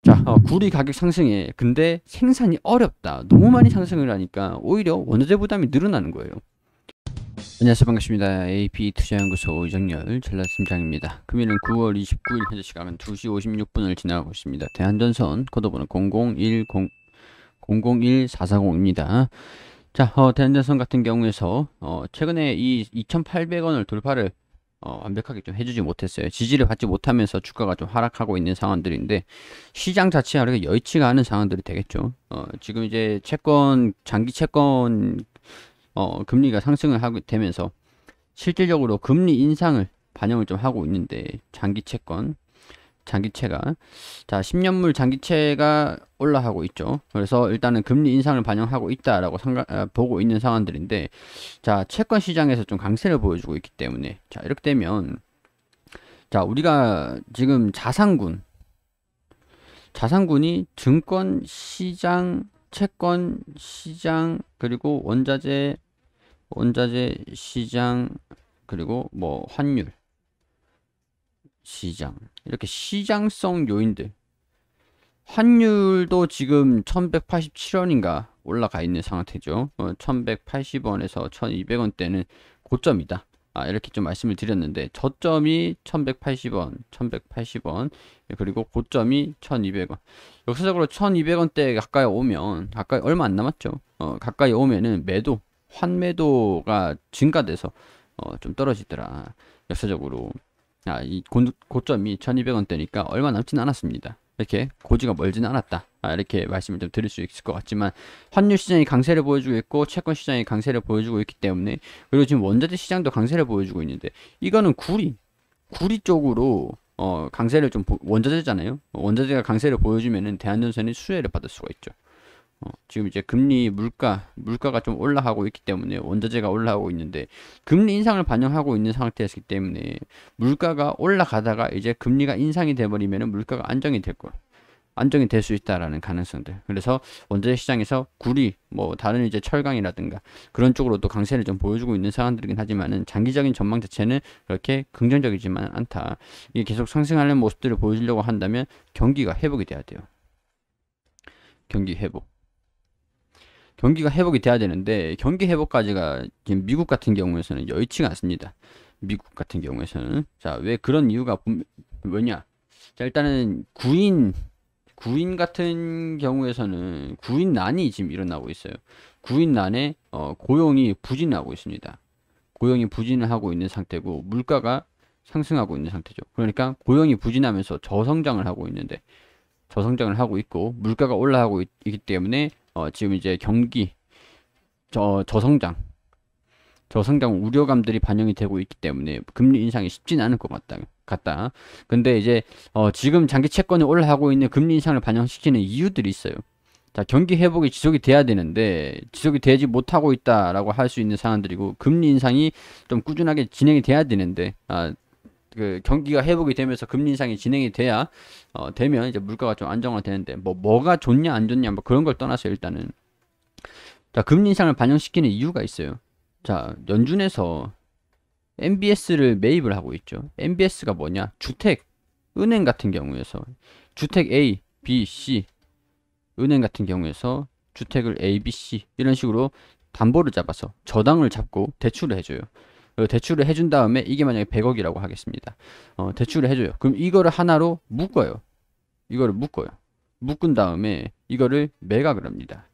자, 구리 가격 상승에 근데 생산이 어렵다. 너무 많이 상승을 하니까 오히려 원자재 부담이 늘어나는 거예요. 안녕하세요. 반갑습니다. AP투자연구소 이정열 전략팀장입니다. 금일은 9월 29일 현재 시각은 2시 56분을 지나가고 있습니다. 대한전선 코드번호 001440입니다. 자, 대한전선 같은 경우에서 최근에 이 2,800원을 돌파를 완벽하게 좀 해주지 못했어요. 지지를 받지 못하면서 주가가 좀 하락하고 있는 상황들인데 시장 자체가 그렇게 여의치가 않은 상황들이 되겠죠. 지금 이제 장기 채권 금리가 상승을 하게 되면서 실질적으로 금리 인상을 반영을 좀 하고 있는데 장기채가 자 10년물 장기채가 올라가고 있죠. 그래서 일단은 금리 인상을 반영하고 있다라고 보고 있는 상황들인데 자 채권 시장에서 좀 강세를 보여주고 있기 때문에 자 이렇게 되면 자 우리가 지금 자산군이 증권 시장, 채권 시장, 그리고 원자재 시장, 그리고 뭐 환율 시장, 이렇게 시장성 요인들, 환율도 지금 1187원인가 올라가 있는 상태죠. 1180원에서 1200원대는 고점이다. 이렇게 좀 말씀을 드렸는데 저점이 1180원 그리고 고점이 1200원. 역사적으로 1200원대 가까이 오면 가까이 얼마 안 남았죠. 가까이 오면은 환매도가 증가돼서 좀 떨어지더라. 역사적으로 이 고점이 1200원대니까 얼마 남지는 않았습니다. 이렇게 고지가 멀지는 않았다. 이렇게 말씀을 좀 드릴 수 있을 것 같지만 환율 시장이 강세를 보여주고 있고 채권 시장이 강세를 보여주고 있기 때문에 그리고 지금 원자재 시장도 강세를 보여주고 있는데 이거는 구리 쪽으로 강세를 좀 원자재잖아요. 원자재가 강세를 보여주면은 대한전선이 수혜를 받을 수가 있죠. 지금 이제 물가가 좀 올라가고 있기 때문에 원자재가 올라가고 있는데 금리 인상을 반영하고 있는 상태였기 때문에 물가가 올라가다가 이제 금리가 인상이 돼버리면은 물가가 안정이 될 수 있다라는 가능성들. 그래서 원자재 시장에서 구리, 뭐 다른 이제 철강이라든가 그런 쪽으로도 강세를 좀 보여주고 있는 상황들이긴 하지만은 장기적인 전망 자체는 그렇게 긍정적이지만 않다. 이게 계속 상승하는 모습들을 보여주려고 한다면 경기가 회복이 돼야 돼요. 경기가 회복이 돼야 되는데 경기 회복까지가 지금 미국 같은 경우에서는 여의치가 않습니다. 미국 같은 경우에서는 자 왜 그런 이유가 뭐냐? 자 일단은 구인 같은 경우에서는 구인난이 지금 일어나고 있어요. 구인난에 고용이 부진하고 있습니다. 고용이 부진을 하고 있는 상태고 물가가 상승하고 있는 상태죠. 그러니까 고용이 부진하면서 저성장을 하고 있고 물가가 올라가고 있기 때문에 지금 이제 저성장 우려감들이 반영이 되고 있기 때문에 금리 인상이 쉽지는 않을 것 같다. 근데 이제 지금 장기 채권이 올라가고 있는 금리 인상을 반영시키는 이유들이 있어요. 자, 경기 회복이 지속이 돼야 되는데 지속이 되지 못하고 있다라고 할 수 있는 상황들이고 금리 인상이 좀 꾸준하게 진행이 돼야 되는데 그 경기가 회복이 되면서 금리 인상이 진행이 되면 이제 물가가 좀 안정화 되는데 뭐가 좋냐 안 좋냐 뭐 그런 걸 떠나서 일단은 자 금리 인상을 반영시키는 이유가 있어요. 자 연준에서 MBS를 매입을 하고 있죠. MBS가 뭐냐? 은행 같은 경우에서 주택 A, B, C 은행 같은 경우에서 주택을 A, B, C 이런 식으로 담보를 잡아서 저당을 잡고 대출을 해줘요. 대출을 해준 다음에 이게 만약에 100억이라고 하겠습니다. 대출을 해줘요. 그럼 이거를 하나로 묶어요. 묶은 다음에 이거를 매각을 합니다.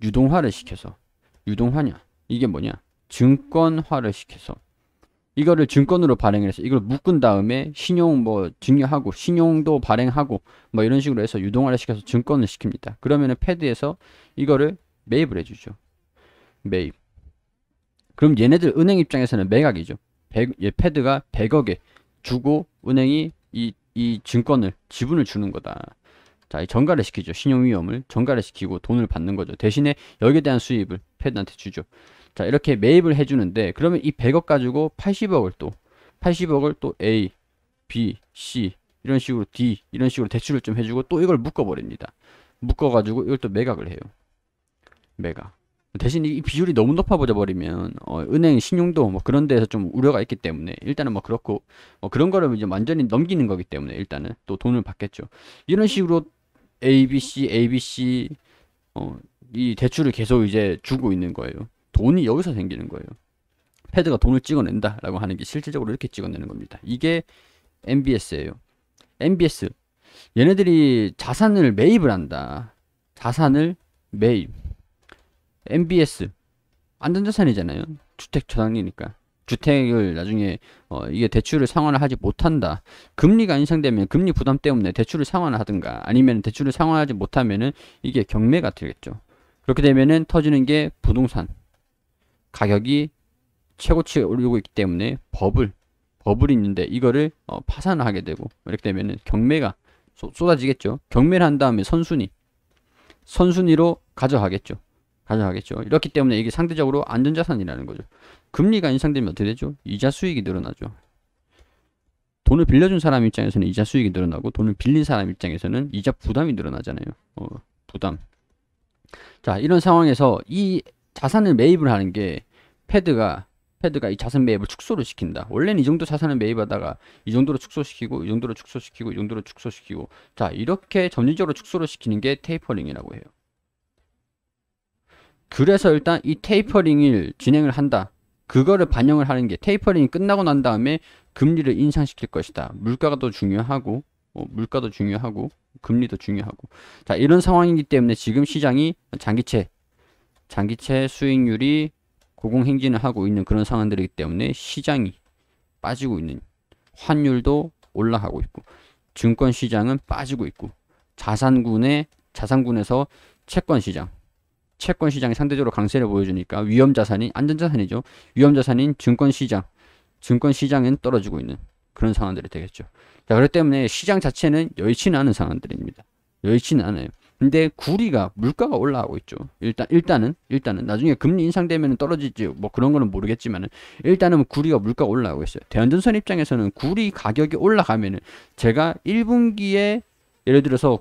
유동화를 시켜서. 유동화냐? 이게 뭐냐? 증권화를 시켜서. 이거를 증권으로 발행을 해서 이걸 묶은 다음에 신용 증여하고 신용도 발행하고 뭐 이런 식으로 해서 유동화를 시켜서 증권을 시킵니다. 그러면은 패드에서 이거를 매입을 해주죠. 매입. 그럼 얘네들 은행 입장에서는 매각이죠. 패드가 100억에 주고 은행이 이 지분을 주는 거다. 자, 정가를 시키죠. 신용 위험을 정가를 시키고 돈을 받는 거죠. 대신에 여기에 대한 수입을 패드한테 주죠. 자, 이렇게 매입을 해주는데 그러면 이 100억 가지고 80억을 또 A, B, C 이런 식으로 D 이런 식으로 대출을 좀 해주고 또 이걸 묶어버립니다. 묶어가지고 이걸 또 매각을 해요. 매각. 대신 이 비율이 너무 높아져 버리면 은행 신용도 뭐 그런 데서 좀 우려가 있기 때문에 일단은 뭐 그렇고 그런 거를 이제 완전히 넘기는 거기 때문에 일단은 또 돈을 받겠죠. 이런 식으로 ABC 이 대출을 계속 이제 주고 있는 거예요. 돈이 여기서 생기는 거예요. 패드가 돈을 찍어낸다라고 하는 게 실질적으로 이렇게 찍어내는 겁니다. 이게 MBS예요. MBS 얘네들이 자산을 매입을 한다. 자산을 매입. MBS 안전자산이잖아요. 주택 저당리니까. 주택을 나중에 이게 대출을 상환을 하지 못한다. 금리가 인상되면 금리 부담 때문에 대출을 상환을 하든가 아니면 대출을 상환하지 못하면은 이게 경매가 되겠죠. 그렇게 되면은 터지는 게 부동산 가격이 최고치에 오르고 있기 때문에 버블이 있는데 이거를 파산을 하게 되고 이렇게 되면은 경매가 쏟아지겠죠. 경매를 한 다음에 선순위로 가져가겠죠. 이렇기 때문에 이게 상대적으로 안전자산이라는 거죠. 금리가 인상되면 어떻게 되죠? 이자 수익이 늘어나죠. 돈을 빌려준 사람 입장에서는 이자 수익이 늘어나고 돈을 빌린 사람 입장에서는 이자 부담이 늘어나잖아요. 부담. 자, 이런 상황에서 이 자산을 매입을 하는 게 패드가 이 자산 매입을 축소를 시킨다. 원래는 이 정도 자산을 매입하다가 이 정도로 축소시키고 이 정도로 축소시키고 이 정도로 축소시키고 자, 이렇게 점진적으로 축소를 시키는 게 테이퍼링이라고 해요. 그래서 일단 이 테이퍼링을 진행을 한다. 그거를 반영을 하는 게 테이퍼링이 끝나고 난 다음에 금리를 인상시킬 것이다. 물가도 중요하고 금리도 중요하고 자, 이런 상황이기 때문에 지금 시장이 장기채 수익률이 고공행진을 하고 있는 그런 상황들이기 때문에 시장이 빠지고 있는 환율도 올라가고 있고 증권 시장은 빠지고 있고 자산군에서 채권 시장이 상대적으로 강세를 보여주니까 위험자산이 안전자산이죠. 위험자산인 증권 시장은 떨어지고 있는 그런 상황들이 되겠죠. 자, 그렇기 때문에 시장 자체는 여의치는 않은 상황들입니다. 여의치는 않아요. 근데 물가가 올라가고 있죠. 일단은 나중에 금리 인상되면 떨어지지 뭐 그런 거는 모르겠지만은 일단은 물가가 올라가고 있어요. 대한전선 입장에서는 구리 가격이 올라가면은 제가 1분기에 예를 들어서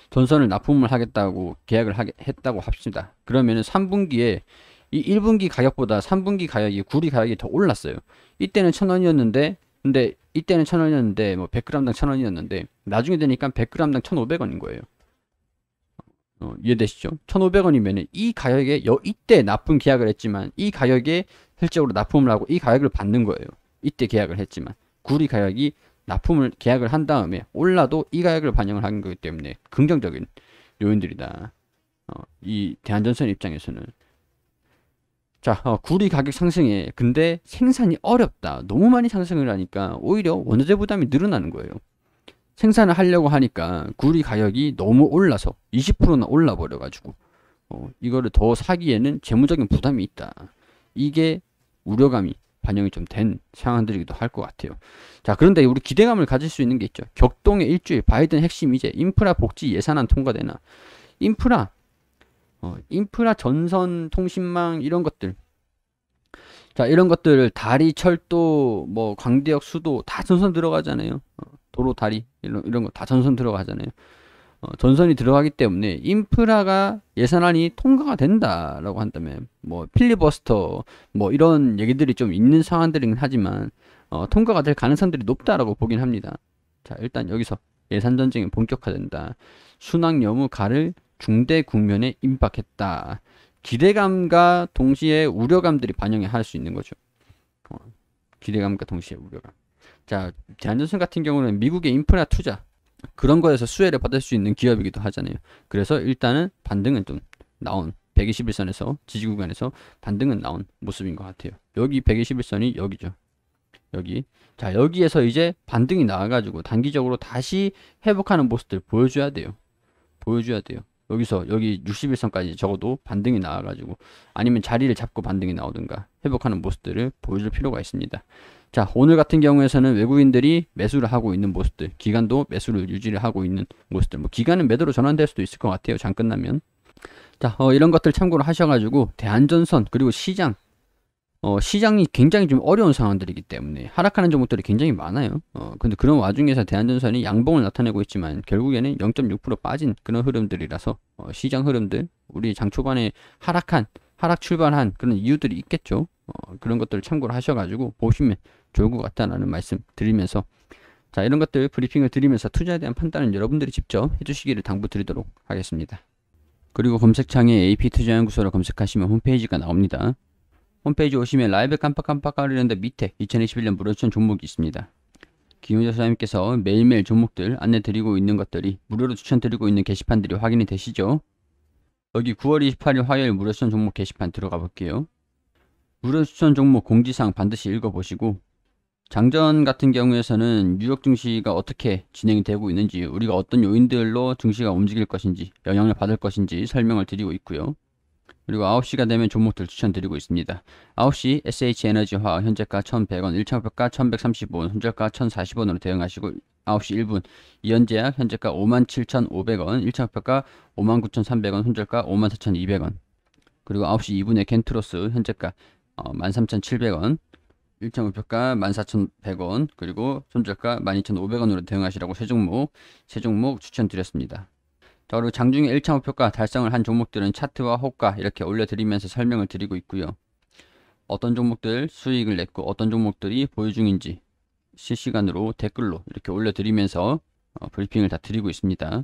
전선을 납품을 하겠다고 계약을 했다고 합시다. 그러면은 3분기에 이 1분기 가격보다 3분기 구리 가격이 더 올랐어요. 이때는 1,000원이었는데 뭐 100g당 1,000원이었는데 나중에 되니까 100g당 1,500원인 거예요. 이해되시죠? 1,500원이면은 이 가격에 이때 납품 계약을 했지만 이 가격에 실적으로 납품을 하고 이 가격을 받는 거예요. 이때 계약을 했지만 구리 가격이 계약을 한 다음에 올라도 이 가격을 반영을 하는 거기 때문에 긍정적인 요인들이다. 이 대한전선 입장에서는 자, 구리 가격 상승에 근데 생산이 어렵다. 너무 많이 상승을 하니까 오히려 원자재 부담이 늘어나는 거예요. 생산을 하려고 하니까 구리 가격이 너무 올라서 20%나 올라 버려가지고 이거를 더 사기에는 재무적인 부담이 있다. 이게 우려감이 반영이 좀 된 상황들이기도 할 것 같아요. 자, 그런데 우리 기대감을 가질 수 있는 게 있죠. 격동의 일주일, 바이든 핵심 이제 인프라 복지 예산안 통과되나. 인프라 전선 통신망 이런 것들. 자, 이런 것들 다리, 철도, 뭐 광대역, 수도 다 전선 들어가잖아요. 도로, 다리 이런 거 다 전선 들어가잖아요. 전선이 들어가기 때문에 인프라가 예산안이 통과가 된다라고 한다면 뭐 필리버스터 뭐 이런 얘기들이 좀 있는 상황들이긴 하지만 통과가 될 가능성들이 높다라고 보긴 합니다. 자, 일단 여기서 예산 전쟁이 본격화된다. 순환 여무 가를 중대 국면에 임박했다. 기대감과 동시에 우려감들이 반영할 수 있는 거죠. 기대감과 동시에 우려감. 자, 대한전선 같은 경우는 미국의 인프라 투자 그런 거에서 수혜를 받을 수 있는 기업이기도 하잖아요. 그래서 일단은 반등은 좀 나온 121선에서 지지 구간에서 반등은 나온 모습인 것 같아요. 여기 121선이 여기죠. 자, 여기에서 이제 반등이 나와가지고 단기적으로 다시 회복하는 모습들 보여줘야 돼요. 여기서 여기 61선까지 적어도 반등이 나와가지고 아니면 자리를 잡고 반등이 나오든가 회복하는 모습들을 보여줄 필요가 있습니다. 자, 오늘 같은 경우에서는 외국인들이 매수를 하고 있는 모습들, 기관도 매수를 유지를 하고 있는 모습들, 뭐 기관은 매도로 전환될 수도 있을 것 같아요. 장 끝나면. 자, 이런 것들 참고로 하셔가지고 대한전선 그리고 시장이 굉장히 좀 어려운 상황들이기 때문에 하락하는 종목들이 굉장히 많아요. 근데 그런 와중에서 대한전선이 양봉을 나타내고 있지만 결국에는 0.6% 빠진 그런 흐름들이라서 시장 흐름들, 우리 장 초반에 하락 출발한 그런 이유들이 있겠죠. 그런 것들을 참고를 하셔가지고 보시면 좋을 것 같다라는 말씀 드리면서 자, 이런 것들 브리핑을 드리면서 투자에 대한 판단은 여러분들이 직접 해주시기를 당부드리도록 하겠습니다. 그리고 검색창에 AP투자연구소를 검색하시면 홈페이지가 나옵니다. 홈페이지 오시면 라이브 깜빡깜빡거리는데 밑에 2021년 무료 추천 종목이 있습니다. 김효재 소장님께서 매일매일 종목들 안내 드리고 있는 것들이 무료로 추천드리고 있는 게시판들이 확인이 되시죠? 여기 9월 28일 화요일 무료 추천 종목 게시판 들어가 볼게요. 무료 추천 종목 공지사항 반드시 읽어보시고, 장전 같은 경우에서는 뉴욕 증시가 어떻게 진행이 되고 있는지, 우리가 어떤 요인들로 증시가 움직일 것인지, 영향을 받을 것인지 설명을 드리고 있고요. 그리고 9시가 되면 종목들 추천드리고 있습니다. 9시 SH에너지화 현재가 1100원, 1차목표가 1135원, 손절가 1040원으로 대응하시고, 9시 1분 이현제약 현재가 57,500원, 1차목표가 59,300원, 손절가 54,200원. 그리고 9시 2분에 켄트로스 현재가 13,700원, 1차 목표가 14,100원, 그리고 손절가 12,500원으로 대응하시라고 세 종목 추천드렸습니다. 자, 그리고 장중에 1차 목표가 달성을 한 종목들은 차트와 호가 이렇게 올려드리면서 설명을 드리고 있고요. 어떤 종목들 수익을 냈고 어떤 종목들이 보유 중인지 실시간으로 댓글로 이렇게 올려드리면서 브리핑을 다 드리고 있습니다.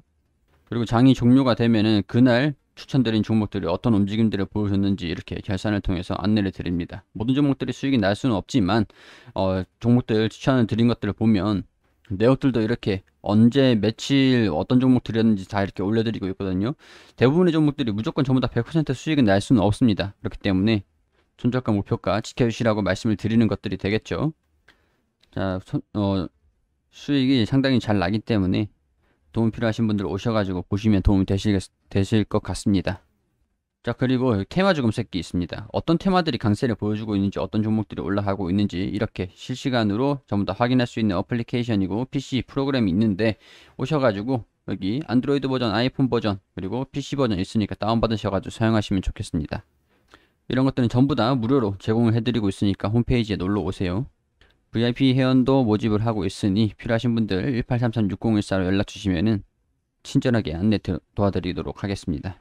그리고 장이 종료가 되면은 그날 추천드린 종목들이 어떤 움직임들을 보여줬는지 이렇게 결산을 통해서 안내를 드립니다. 모든 종목들이 수익이 날 수는 없지만 종목들 추천을 드린 것들을 보면 내역들도 이렇게 언제 며칠 어떤 종목 드렸는지 다 이렇게 올려드리고 있거든요. 대부분의 종목들이 무조건 전부 다 100% 수익은 날 수는 없습니다. 그렇기 때문에 손절가 목표가 지켜주시라고 말씀을 드리는 것들이 되겠죠. 자, 수익이 상당히 잘 나기 때문에 도움 필요하신 분들 오셔가지고 보시면 도움이 되실 것 같습니다. 자, 그리고 테마주 검색기 있습니다. 어떤 테마들이 강세를 보여주고 있는지, 어떤 종목들이 올라가고 있는지 이렇게 실시간으로 전부 다 확인할 수 있는 어플리케이션이고 PC 프로그램이 있는데, 오셔가지고 여기 안드로이드 버전, 아이폰 버전, 그리고 PC 버전 있으니까 다운받으셔가지고 사용하시면 좋겠습니다. 이런 것들은 전부 다 무료로 제공을 해드리고 있으니까 홈페이지에 놀러 오세요. VIP 회원도 모집을 하고 있으니 필요하신 분들 1833-6014로 연락 주시면은 친절하게 안내 도와드리도록 하겠습니다.